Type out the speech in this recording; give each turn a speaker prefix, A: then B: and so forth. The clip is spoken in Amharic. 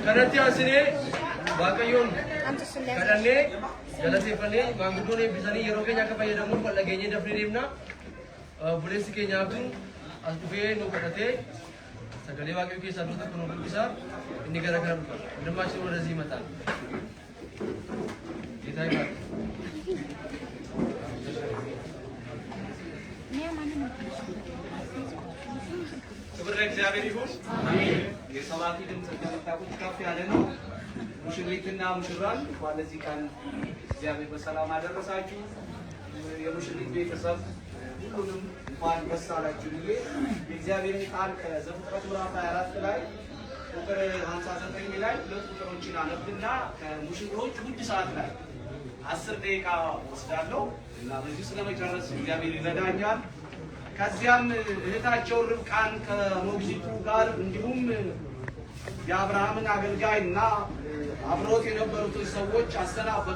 A: Kanatti asine waaqayyoon kadhannee galateeffannee maanguddoon eebbisanii yeroo keenya akka fayyadamuuf wal dhageenyee dafnee deemna. Buleessi keenyaaf as dhufee nu kadhatee sagalee waaqayyoo keessaa tokko nu dubbisaa inni gara kana dhufa. Hundummaachuu ወደዚህ ይመጣል. ጌታ ይባርክ። ክብር ለእግዚአብሔር ይሁን። አሜን። የሰማዕቱ ድምፅ እንደምታውቁት ከፍ ያለ ነው። ሙሽሪትና ሙሽራን እንኳን ለዚህ ቀን እግዚአብሔር በሰላም አደረሳችሁ። የሙሽሪት ቤተሰብ ሁሉንም እንኳን ደስ አላችሁ ብዬ የእግዚአብሔር ቃል ከዘፍጥረት ምዕራፍ 24 ላይ ቁጥር 59 ላይ ሁለት ቁጥሮችን አነብና ከሙሽሮች ውድ ሰዓት ላይ 10 ደቂቃ ወስዳለሁ እና በዚህ ስለመጨረስ እግዚአብሔር ይረዳኛል። ከዚያም እህታቸው ርብቃን ከሞግዚቱ ጋር እንዲሁም የአብርሃምን አገልጋይና አብሮት የነበሩትን ሰዎች አሰናበቱ።